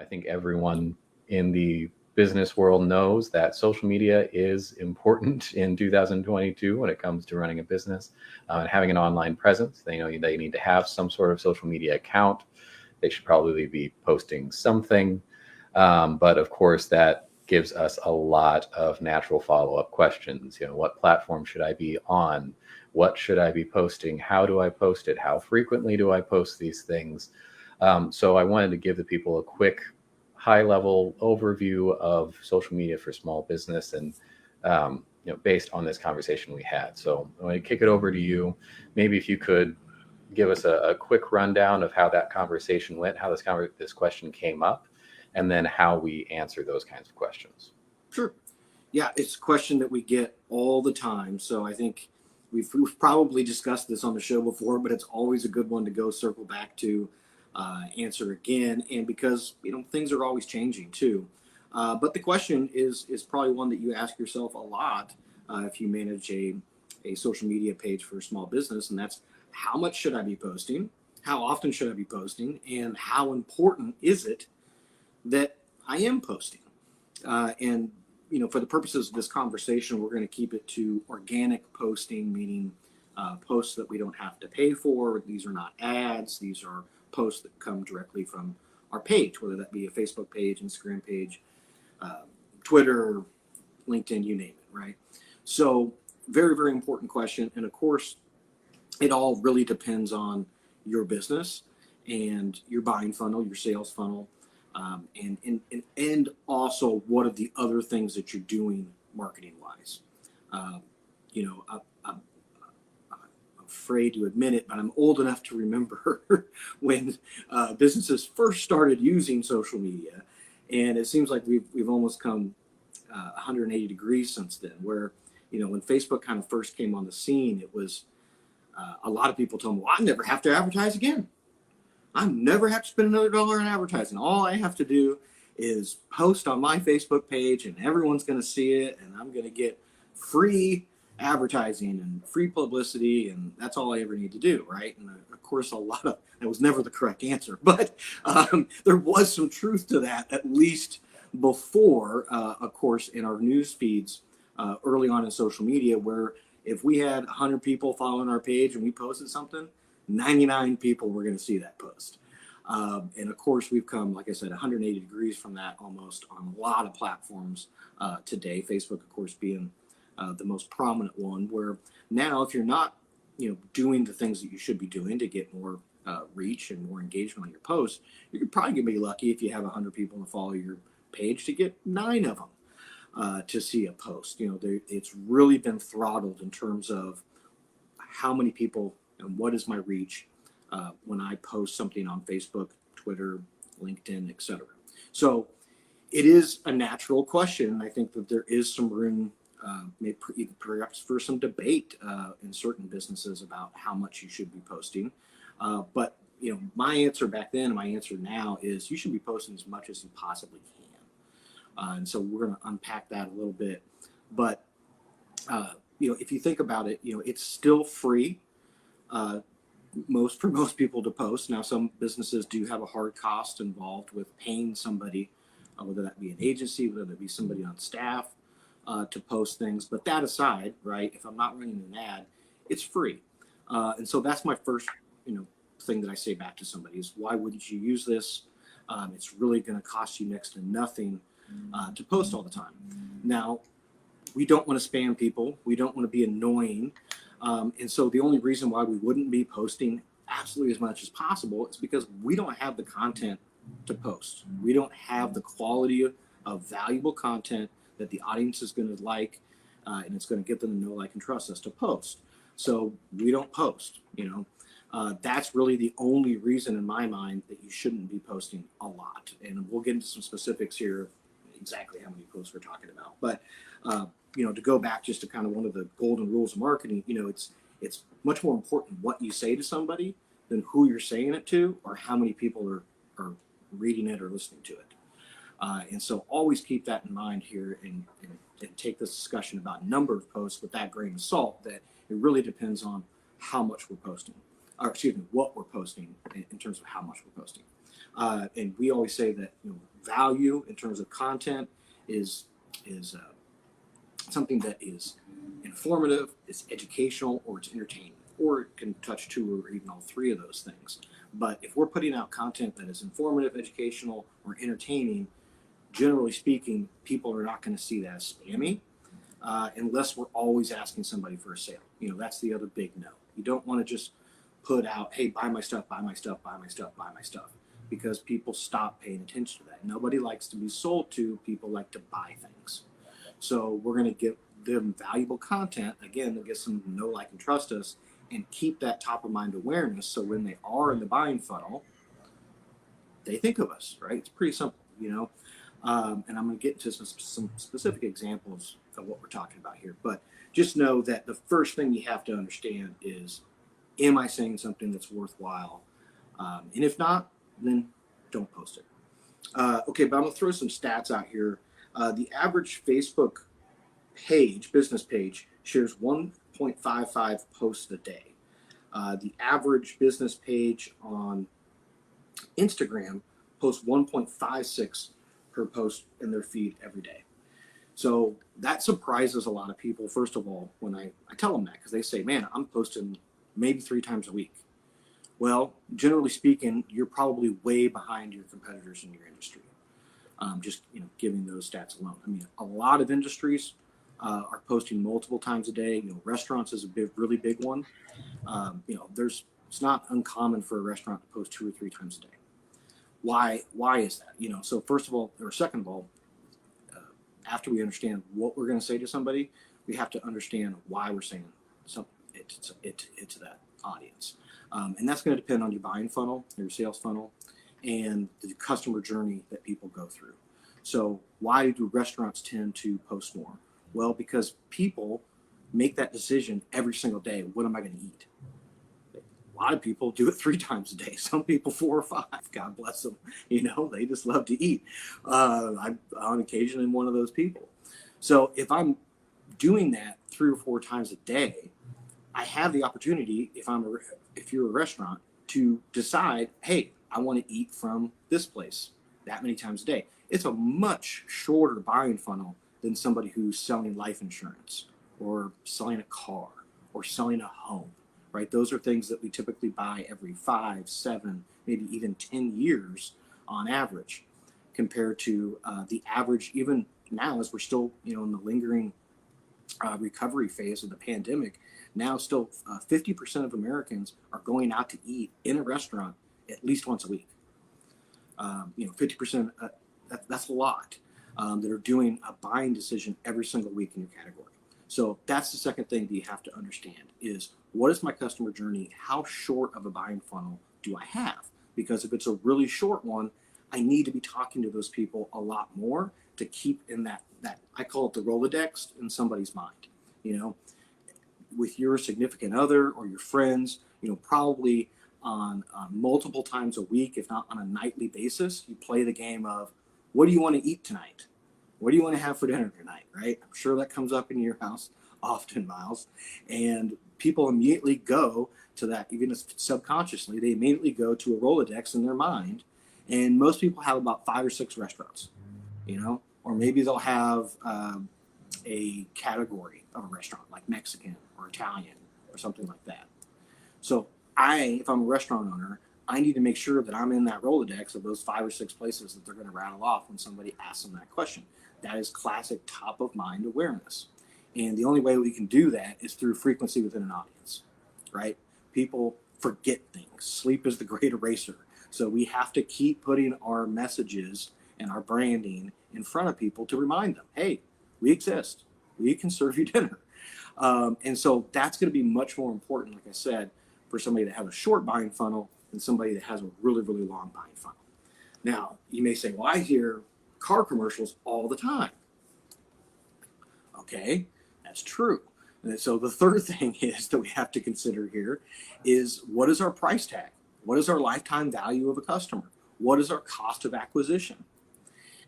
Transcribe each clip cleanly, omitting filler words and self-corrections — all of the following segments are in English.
think everyone in the business world knows that social media is important in 2022 when it comes to running a business and having an online presence. They know they need to have some sort of social media account. They should probably be posting something. But of course, that gives us a lot of natural follow-up questions. What platform should I be on? What should I be posting? How do I post it? How frequently do I post these things? So I wanted to give the people a quick high-level overview of social media for small business and based on this conversation we had. So I'm going to kick it over to you. Maybe if you could give us a quick rundown of how that conversation went, how this question came up, and then how we answer those kinds of questions. Sure. Yeah, it's a question that we get all the time. So I think we've probably discussed this on the show before, but it's always a good one to go circle back to answer again. And because, things are always changing too. But the question is probably one that you ask yourself a lot if you manage a social media page for a small business. And that's, how much should I be posting? How often should I be posting? And how important is it that I am posting? And for the purposes of this conversation, we're going to keep it to organic posting, meaning posts that we don't have to pay for. These are not ads. These are posts that come directly from our page, whether that be a Facebook page, Instagram page, Twitter, LinkedIn, you name it, right? So very, very important question. And of course, it all really depends on your business and your buying funnel, your sales funnel, and also what are the other things that you're doing marketing wise. I'm afraid to admit it, but I'm old enough to remember when businesses first started using social media, and it seems like we've almost come 180 degrees since then. Where when Facebook kind of first came on the scene, it was a lot of people told me, "Well, I never have to advertise again. I never have to spend another dollar on advertising. All I have to do is post on my Facebook page, and everyone's going to see it, and I'm going to get free advertising and free publicity, and that's all I ever need to do," right? And of course, that was never the correct answer, but there was some truth to that, at least before, of course, in our news feeds early on in social media, where if we had 100 people following our page and we posted something, 99 people were going to see that post. And of course, we've come, like I said, 180 degrees from that almost on a lot of platforms today. Facebook, of course, being the most prominent one, where now if you're not, doing the things that you should be doing to get more reach and more engagement on your posts, you're probably going to be lucky if you have 100 people to follow your page to get 9 of them to see a post. It's really been throttled in terms of how many people and what is my reach when I post something on Facebook, Twitter, LinkedIn, etc. So it is a natural question. I think that there is some room, perhaps for some debate in certain businesses about how much you should be posting. But my answer back then and my answer now is you should be posting as much as you possibly can. And so we're going to unpack that a little bit. But if you think about it, it's still free. For most people to post. Now, some businesses do have a hard cost involved with paying somebody, whether that be an agency, whether that be somebody on staff, to post things. But that aside, right, if I'm not running an ad, it's free. And so that's my first, thing that I say back to somebody is, why wouldn't you use this? It's really going to cost you next to nothing to post all the time. Now, we don't want to spam people. We don't want to be annoying. And so the only reason why we wouldn't be posting absolutely as much as possible is because we don't have the content to post. We don't have the quality of valuable content that the audience is going to like, and it's going to get them to know, like, and trust us to post. So we don't post, That's really the only reason in my mind that you shouldn't be posting a lot. And we'll get into some specifics here, exactly how many posts we're talking about. But to go back just to kind of one of the golden rules of marketing, it's much more important what you say to somebody than who you're saying it to or how many people are reading it or listening to it. And so always keep that in mind here and take this discussion about number of posts with that grain of salt, that it really depends on how much we're posting, what we're posting in terms of how much we're posting. And we always say that value in terms of content is something that is informative, it's educational, or it's entertaining, or it can touch two or even all three of those things. But if we're putting out content that is informative, educational, or entertaining, generally speaking, people are not going to see that as spammy unless we're always asking somebody for a sale. You know, that's the other big no. You don't want to just put out, hey, buy my stuff, buy my stuff, buy my stuff, buy my stuff, because people stop paying attention to that. Nobody likes to be sold to. People like to buy things. So we're going to give them valuable content, again, that gets them to know, like, and trust us, and keep that top of mind awareness. So when they are in the buying funnel, they think of us, right? It's pretty simple, you know. And I'm going to get into some specific examples of what we're talking about here. But just know that the first thing you have to understand is, am I saying something that's worthwhile? And if not, then don't post it. Okay, but I'm going to throw some stats out here. The average Facebook page, business page, shares 1.55 posts a day. The average business page on Instagram posts 1.56 per post in their feed every day. So that surprises a lot of people, first of all, when I tell them that, because they say, man, I'm posting maybe 3 times a week. Well, generally speaking, you're probably way behind your competitors in your industry. Just, you know, giving those stats alone. I mean, a lot of industries are posting multiple times a day. You know, restaurants is a really big one. You know, it's not uncommon for a restaurant to post 2 or 3 times a day. Why is that? You know, so first of all, or second of all, after we understand what we're going to say to somebody, we have to understand why we're saying it to that audience. And that's going to depend on your buying funnel, your sales funnel, and the customer journey that people go through. So why do restaurants tend to post more? Well, because people make that decision every single day. What am I going to eat? A lot of people do it 3 times a day. Some people 4 or 5. God bless them. You know, they just love to eat. I'm on occasion in one of those people. So if I'm doing that 3 or 4 times a day, I have the opportunity, if you're a restaurant, to decide, hey, I want to eat from this place that many times a day. It's a much shorter buying funnel than somebody who's selling life insurance or selling a car or selling a home, right? Those are things that we typically buy every 5, 7, maybe even 10 years on average, compared to the average, even now, as we're still, you know, in the lingering recovery phase of the pandemic. Now, still 50% of Americans are going out to eat in a restaurant at least once a week. You know, 50%, that's a lot, that are doing a buying decision every single week in your category. So that's the second thing that you have to understand is, what is my customer journey? How short of a buying funnel do I have? Because if it's a really short one, I need to be talking to those people a lot more to keep in that I call it the Rolodex in somebody's mind. You know, with your significant other or your friends, you know, probably on multiple times a week, if not on a nightly basis, you play the game of, what do you want to eat tonight? What do you want to have for dinner tonight, right? I'm sure that comes up in your house often, Miles. And people immediately go to that, even subconsciously, they immediately go to a Rolodex in their mind. And most people have about 5 or 6 restaurants, you know, or maybe they'll have a category of a restaurant like Mexican or Italian or something like that. So if I'm a restaurant owner, I need to make sure that I'm in that Rolodex of those 5 or 6 places that they're going to rattle off when somebody asks them that question. That is classic top of mind awareness. And the only way we can do that is through frequency within an audience, right? People forget things. Sleep is the great eraser. So we have to keep putting our messages and our branding in front of people to remind them, hey, we exist. We can serve you dinner. And so that's going to be much more important, like I said, for somebody that has a short buying funnel than somebody that has a really, really long buying funnel. Now, you may say, well, I hear car commercials all the time. Okay, that's true. And so the third thing is that we have to consider here is, what is our price tag? What is our lifetime value of a customer? What is our cost of acquisition?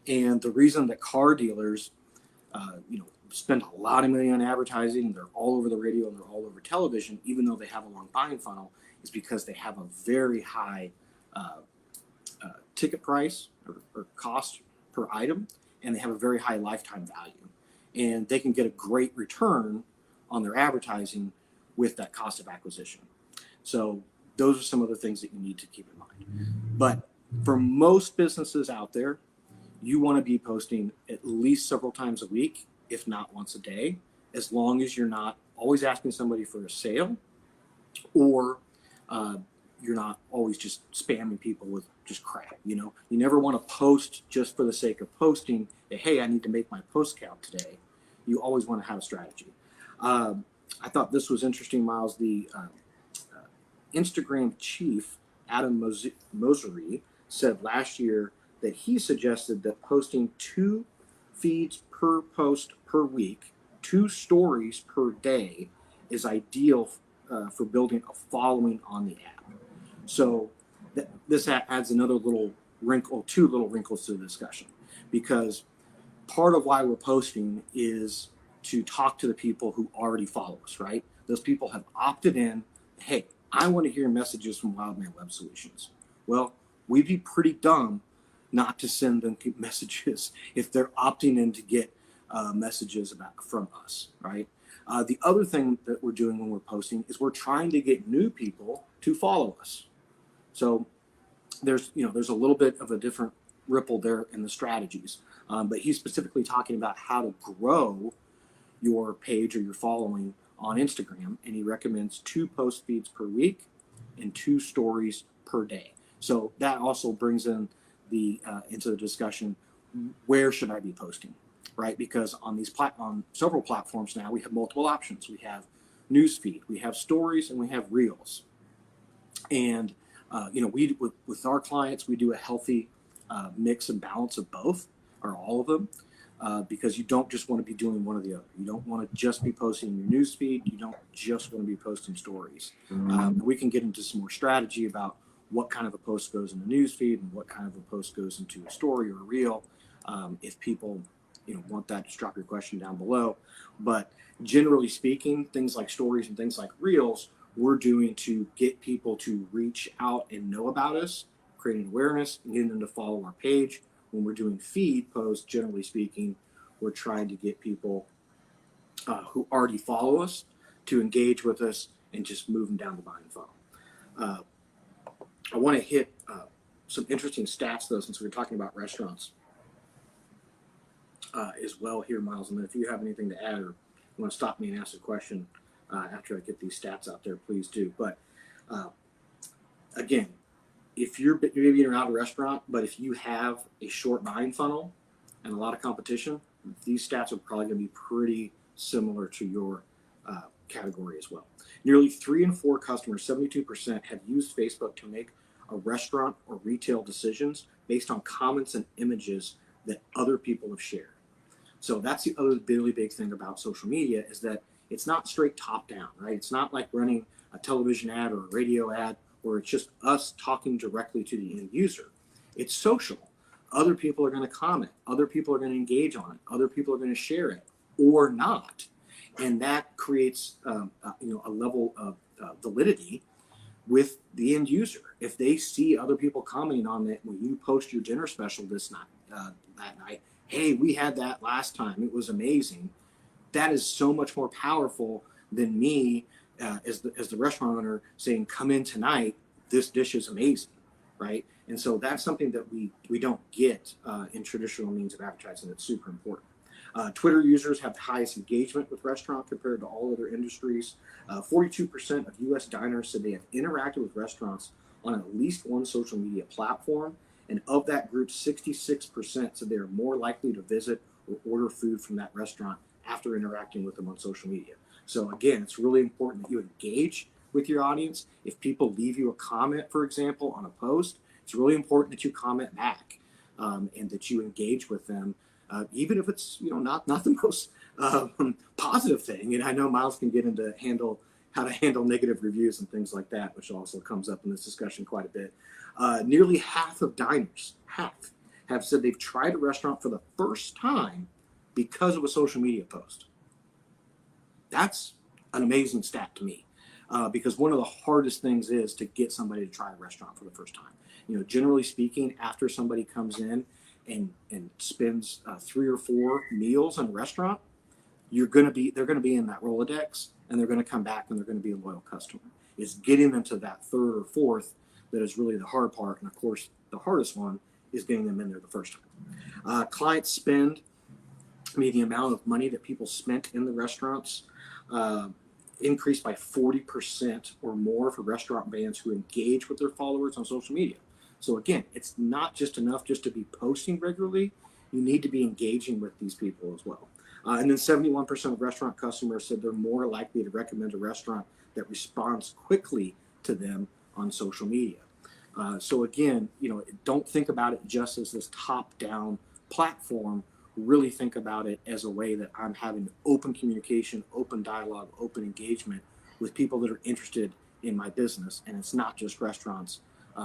And the reason that car dealers, you know, spend a lot of money on advertising, they're all over the radio and they're all over television, even though they have a long buying funnel, is because they have a very high ticket price or cost per item, and they have a very high lifetime value. And they can get a great return on their advertising with that cost of acquisition. So those are some of the things that you need to keep in mind. But for most businesses out there, you want to be posting at least several times a week, if not once a day, as long as you're not always asking somebody for a sale, or you're not always just spamming people with just crap. You never want to post just for the sake of posting. Hey, I need to make my post count today. You always want to have a strategy. I thought this was interesting, Miles. The Instagram chief, Adam Mosseri, said last year that he suggested that posting 2 feeds per post per week, 2 stories per day, is ideal for building a following on the app. So this adds another little wrinkle, 2 little wrinkles to the discussion, because part of why we're posting is to talk to the people who already follow us, right? Those people have opted in. Hey, I want to hear messages from Wildman Web Solutions. Well, we'd be pretty dumb not to send them messages if they're opting in to get messages from us, right? The other thing that we're doing when we're posting is we're trying to get new people to follow us. So there's a little bit of a different ripple there in the strategies, but he's specifically talking about how to grow your page or your following on Instagram, and he recommends 2 post feeds per week and 2 stories per day. So that also brings in into the discussion, where should I be posting, right? Because on on several platforms now, we have multiple options. We have newsfeed, we have stories, and we have reels. And with our clients, we do a healthy mix and balance of both, or all of them, because you don't just want to be doing one or the other. You don't want to just be posting your newsfeed. You don't just want to be posting stories. We can get into some more strategy about what kind of a post goes in the newsfeed and what kind of a post goes into a story or a reel. If people want that, just drop your question down below. But generally speaking, things like stories and things like reels, we're doing to get people to reach out and know about us, creating awareness and getting them to follow our page. When we're doing feed posts, generally speaking, we're trying to get people who already follow us to engage with us and just move them down the buying funnel. I want to hit some interesting stats, though, since we're talking about restaurants as well here, Miles. And then if you have anything to add or want to stop me and ask a question after I get these stats out there, please do. But again, if maybe you're not a restaurant, but if you have a short buying funnel and a lot of competition, these stats are probably going to be pretty similar to your category as well. Nearly 3 in 4 customers, 72%, have used Facebook to make a restaurant or retail decisions based on comments and images that other people have shared. So that's the other really big thing about social media, is that it's not straight top down, right? It's not like running a television ad or a radio ad where it's just us talking directly to the end user. It's social. Other people are going to comment. Other people are going to engage on it. Other people are going to share it or not. And that creates a level of validity with the end user. If they see other people commenting on it when you post your dinner special that night, hey, we had that last time, it was amazing. That is so much more powerful than me as the restaurant owner saying, come in tonight, this dish is amazing, right? And so that's something that we don't get in traditional means of advertising. That's super important. Twitter users have the highest engagement with restaurant compared to all other industries. 42% of U.S. diners said they have interacted with restaurants on at least one social media platform. And of that group, 66% said they are more likely to visit or order food from that restaurant after interacting with them on social media. So again, it's really important that you engage with your audience. If people leave you a comment, for example, on a post, it's really important that you comment back and that you engage with them. Even if it's not the most positive thing. And I know Miles can get into how to handle negative reviews and things like that, which also comes up in this discussion quite a bit. Nearly half of diners have said they've tried a restaurant for the first time because of a social media post. That's an amazing stat to me, because one of the hardest things is to get somebody to try a restaurant for the first time. Generally speaking, after somebody comes in and spends 3 or 4 meals in a restaurant, they're going to be in that Rolodex, and they're going to come back and they're going to be a loyal customer. It's getting them to that third or fourth that is really the hard part. And of course, the hardest one is getting them in there the first time. Clients spend, the amount of money that people spent in the restaurants increased by 40% or more for restaurant brands who engage with their followers on social media. So again, it's not just enough just to be posting regularly. You need to be engaging with these people as well. And then 71% of restaurant customers said they're more likely to recommend a restaurant that responds quickly to them on social media. So again, don't think about it just as this top-down platform. Really think about it as a way that I'm having open communication, open dialogue, open engagement with people that are interested in my business. And it's not just restaurants.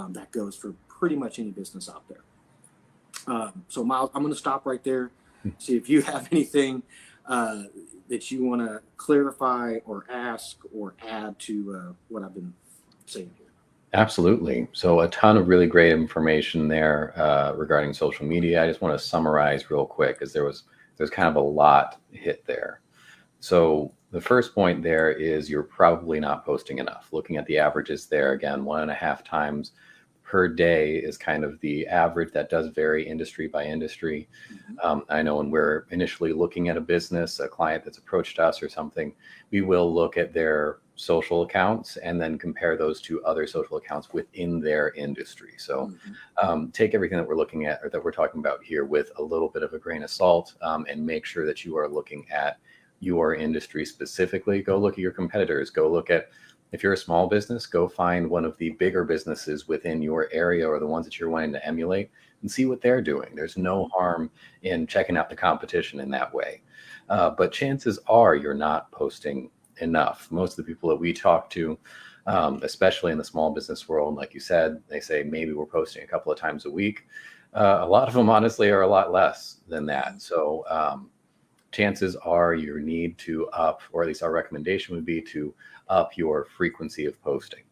That goes for pretty much any business out there. So Miles, I'm going to stop right there. See if you have anything that you want to clarify or ask or add to what I've been saying here. Absolutely. So a ton of really great information there regarding social media. I just want to summarize real quick because there's kind of a lot hit there. So the first point there is you're probably not posting enough. Looking at the averages there, again, 1.5 times per day is kind of the average. That does vary industry by industry. I know when we're initially looking at a business, a client that's approached us or something, we will look at their social accounts and then compare those to other social accounts within their industry. So take everything that we're looking at or that we're talking about here with a little bit of a grain of salt, and make sure that you are looking at your industry specifically. Go look at your competitors. Go look at, if you're a small business, go find one of the bigger businesses within your area or the ones that you're wanting to emulate and see what they're doing. There's no harm in checking out the competition in that way. But chances are you're not posting enough. Most of the people that we talk to, especially in the small business world, like you said, they say maybe we're posting a couple of times a week. A lot of them honestly are a lot less than that. So chances are you need to up, or at least our recommendation would be to up your frequency of posting.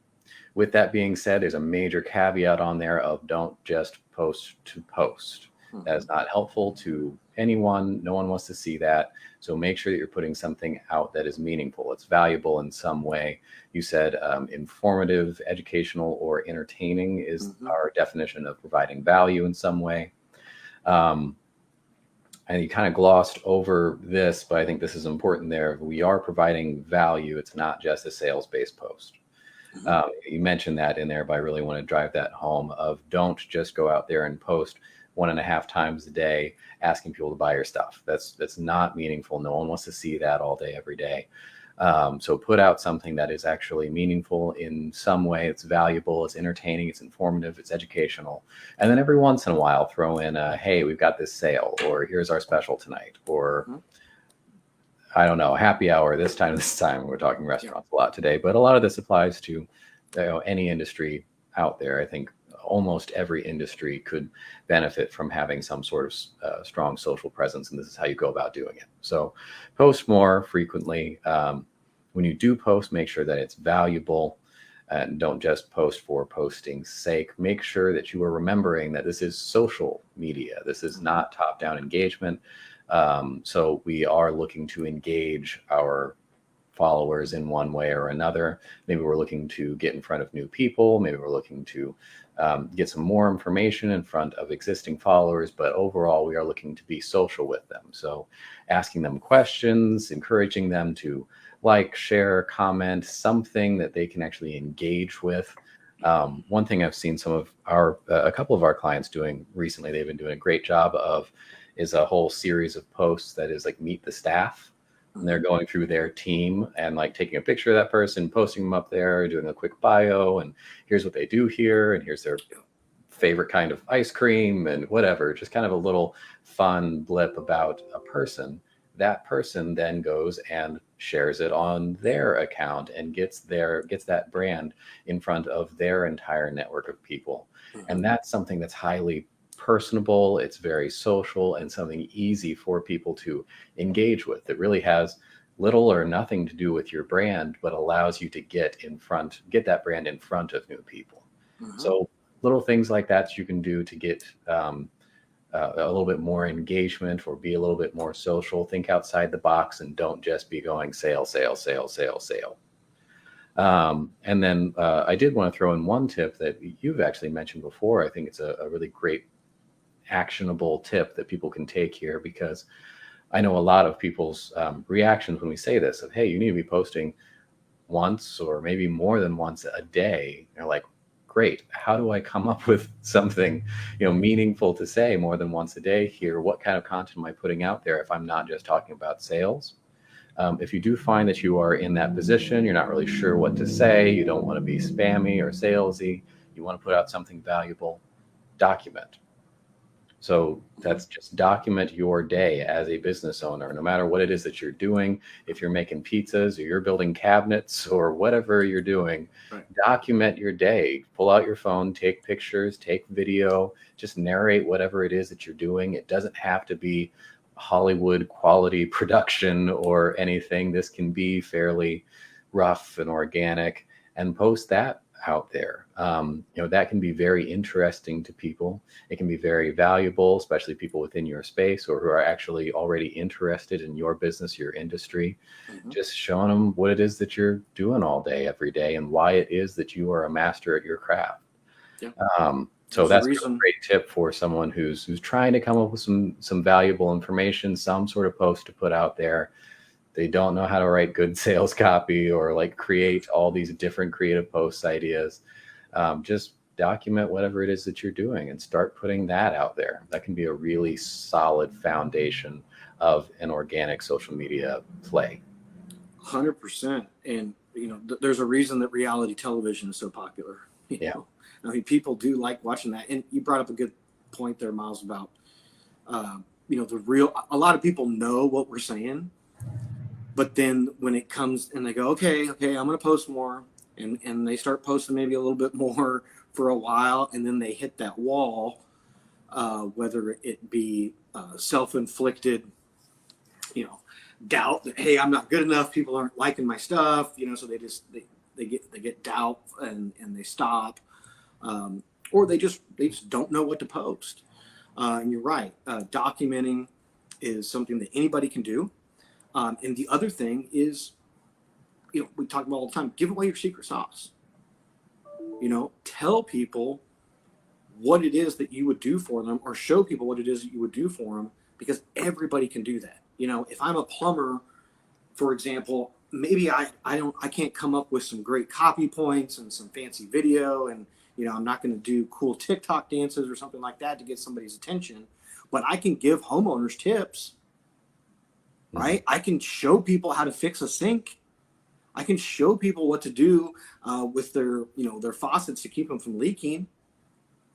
With that being said, there's a major caveat on there of don't just post to post. That is not helpful to anyone. No one wants to see that. So make sure that you're putting something out that is meaningful. It's valuable in some way. You said informative, educational, or entertaining is our definition of providing value in some way. And you kind of glossed over this, but I think this is important there. We are providing value. It's not just a sales-based post. You mentioned that in there, but I really want to drive that home of don't just go out there and post 1.5 times a day asking people to buy your stuff. That's not meaningful. No one wants to see that all day, every day. So put out something that is actually meaningful in some way. It's valuable, it's entertaining, it's informative, it's educational. And then every once in a while, throw in a, hey, we've got this sale, or here's our special tonight, or I don't know, happy hour this time. We're talking restaurants a lot today, but a lot of this applies to any industry out there. I think almost every industry could benefit from having some sort of strong social presence, and this is how you go about doing it. So post more frequently. When you do post, make sure that it's valuable, and don't just post for posting's sake. Make sure that you are remembering that this is social media. This is not top-down engagement. So we are looking to engage our followers in one way or another. Maybe we're looking to get in front of new people. Maybe we're looking to get some more information in front of existing followers, but overall we are looking to be social with them. So asking them questions, encouraging them to like, share, comment, something that they can actually engage with. One thing I've seen a couple of our clients doing recently, they've been doing a great job of, is a whole series of posts that is like meet the staff. And they're going through their team and like taking a picture of that person, posting them up there, doing a quick bio, and here's what they do here, and here's their favorite kind of ice cream and whatever. Just kind of a little fun blip about a person. That person then goes and shares it on their account and gets that brand in front of their entire network of people. And that's something that's highly personable, it's very social, and something easy for people to engage with. It really has little or nothing to do with your brand, but allows you to get that brand in front of new people. So little things like that you can do to get a little bit more engagement or be a little bit more social, think outside the box and don't just be going sale, sale, sale, sale, sale. And then I did want to throw in one tip that you've actually mentioned before. I think it's a really great actionable tip that people can take here, because I know a lot of people's reactions when we say this of, hey, you need to be posting once or maybe more than once a day. They're like, great, how do I come up with something, meaningful to say more than once a day here? What kind of content am I putting out there if I'm not just talking about sales? If you do find that you are in that position, you're not really sure what to say, you don't want to be spammy or salesy, you want to put out something valuable, document. So that's just document your day as a business owner, no matter what it is that you're doing. If you're making pizzas or you're building cabinets or whatever you're doing, Right. Document your day. Pull out your phone, take pictures, take video, just narrate whatever it is that you're doing. It doesn't have to be Hollywood quality production or anything. This can be fairly rough and organic, and post that out there. That can be very interesting to people. It can be very valuable, especially people within your space or who are actually already interested in your business, your industry. Just showing them what it is that you're doing all day, every day, and why it is that you are a master at your craft. Yeah. So There's a that's a reason- great tip for someone who's trying to come up with some valuable information, some sort of post to put out there. They don't know how to write good sales copy or like create all these different creative post ideas. Just document whatever it is that you're doing and start putting that out there. That can be a really solid foundation of an organic social media play. 100%. And there's a reason that reality television is so popular. Yeah. I mean, people do like watching that. And you brought up a good point there, Miles, about a lot of people know what we're saying, but then when it comes and they go, okay, I'm going to post more, and they start posting maybe a little bit more for a while, and then they hit that wall, whether it be self-inflicted, doubt that, hey, I'm not good enough, people aren't liking my stuff, so they get doubt and they stop, or they just don't know what to post. And you're right, documenting is something that anybody can do. And the other thing is, we talk about all the time, give away your secret sauce. Tell people what it is that you would do for them, or show people what it is that you would do for them, because everybody can do that. If I'm a plumber, for example, maybe I can't come up with some great copy points and some fancy video, and I'm not going to do cool TikTok dances or something like that to get somebody's attention, but I can give homeowners tips. Right? I can show people how to fix a sink. I can show people what to do with their faucets to keep them from leaking.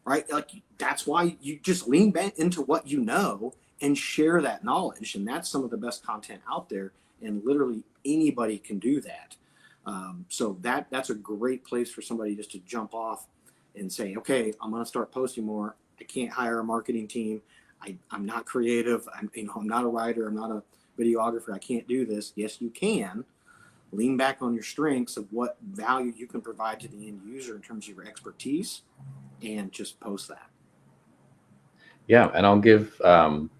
Right? Like, that's why you just lean back into what you know and share that knowledge. And that's some of the best content out there. And literally anybody can do that. So that's a great place for somebody just to jump off and say, okay, I'm going to start posting more. I can't hire a marketing team. I'm not creative. I'm not a writer. I'm not a videographer. I can't do this. Yes, you can. Lean back on your strengths of what value you can provide to the end user in terms of your expertise, and just post that. Yeah, and I'll give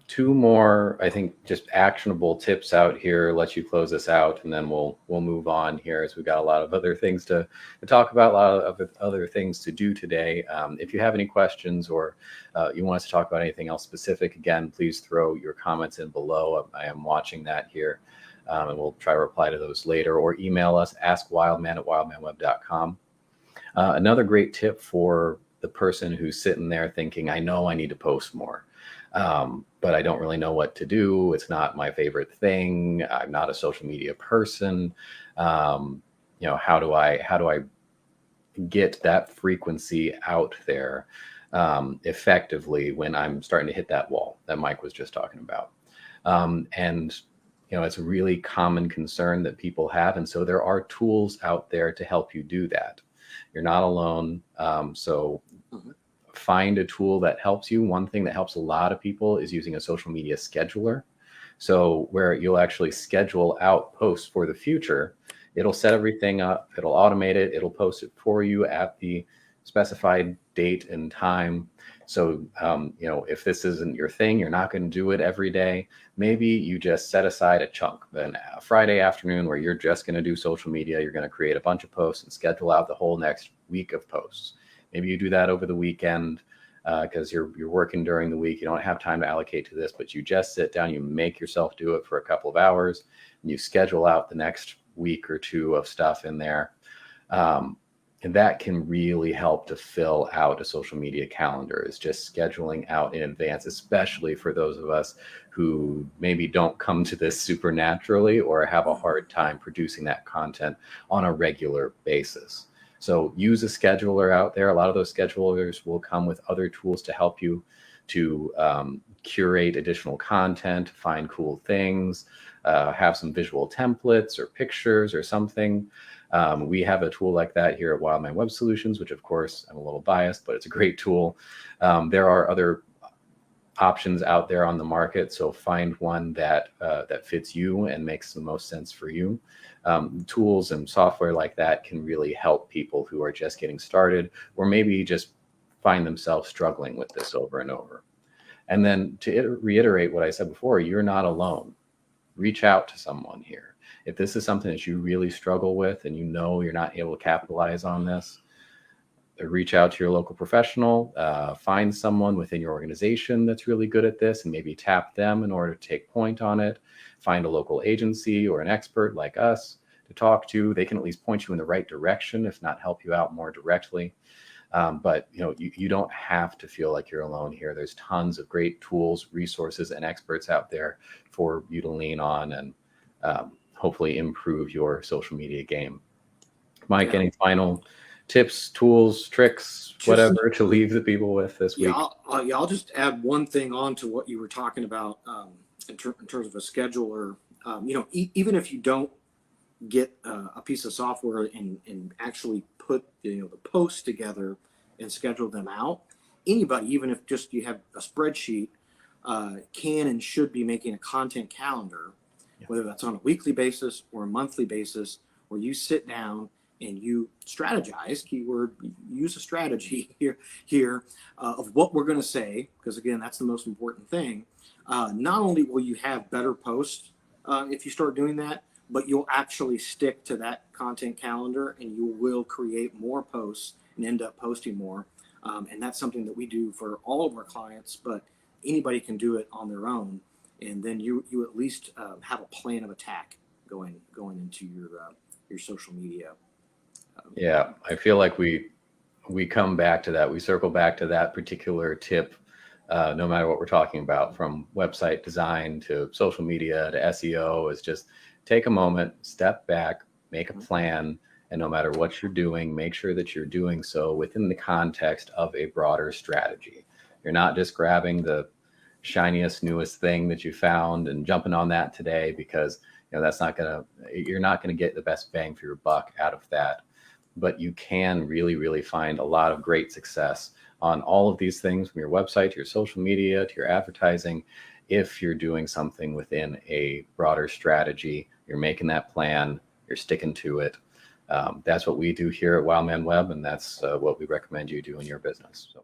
two more, I think, just actionable tips out here, let you close this out, and then we'll move on here, as we've got a lot of other things to talk about, a lot of other things to do today. If you have any questions, or you want us to talk about anything else specific, again, please throw your comments in below. I am watching that here, and we'll try to reply to those later, or email us, askwildman@wildmanweb.com. Another great tip for the person who's sitting there thinking, I know I need to post more, but I don't really know what to do. It's not my favorite thing. I'm not a social media person. How do I get that frequency out there effectively when I'm starting to hit that wall that Mike was just talking about? And it's a really common concern that people have. And so there are tools out there to help you do that. You're not alone. So find a tool that helps you. One thing that helps a lot of people is using a social media scheduler. So where you'll actually schedule out posts for the future, it'll set everything up, it'll automate it, it'll post it for you at the specified date and time. So, if this isn't your thing, you're not going to do it every day. Maybe you just set aside a chunk, then a Friday afternoon where you're just going to do social media. You're going to create a bunch of posts and schedule out the whole next week of posts. Maybe you do that over the weekend because you're working during the week. You don't have time to allocate to this, but you just sit down, you make yourself do it for a couple of hours, and you schedule out the next week or two of stuff in there. And that can really help to fill out a social media calendar, is just scheduling out in advance, especially for those of us who maybe don't come to this supernaturally or have a hard time producing that content on a regular basis. So use a scheduler out there. A lot of those schedulers will come with other tools to help you to curate additional content, find cool things, have some visual templates or pictures or something. We have a tool like that here at Wildman Web Solutions, which of course I'm a little biased, but it's a great tool. There are other options out there on the market, so find one that fits you and makes the most sense for you. Tools and software like that can really help people who are just getting started, or maybe just find themselves struggling with this over and over. And then to reiterate what I said before, you're not alone. Reach out to someone here. If this is something that you really struggle with and you're not able to capitalize on this, reach out to your local professional, find someone within your organization that's really good at this and maybe tap them in order to take point on it. Find a local agency or an expert like us to talk to. They can at least point you in the right direction, if not help you out more directly. But you don't have to feel like you're alone here. There's tons of great tools, resources, and experts out there for you to lean on and hopefully improve your social media game. Mike, any final tips, tools, tricks, whatever to leave the people with this week? I'll just add one thing on to what you were talking about in terms of a scheduler. Even if you don't get a piece of software and actually put the posts together and schedule them out, anybody, even if just you have a spreadsheet, can and should be making a content calendar, whether that's on a weekly basis or a monthly basis, where you sit down and you strategize, keyword, use a strategy here of what we're going to say, because again, that's the most important thing. Not only will you have better posts if you start doing that, but you'll actually stick to that content calendar and you will create more posts and end up posting more. And that's something that we do for all of our clients, but anybody can do it on their own. And then you at least have a plan of attack going into your social media. Yeah, I feel like we come back to that. We circle back to that particular tip, no matter what we're talking about, from website design to social media to SEO, is just take a moment, step back, make a plan, and no matter what you're doing, make sure that you're doing so within the context of a broader strategy. You're not just grabbing the shiniest, newest thing that you found and jumping on that today, because you're not gonna get the best bang for your buck out of that. But you can really, really find a lot of great success on all of these things, from your website to your social media to your advertising, if you're doing something within a broader strategy. You're making that plan, you're sticking to it. That's what we do here at Wildman Web, and that's what we recommend you do in your business. So.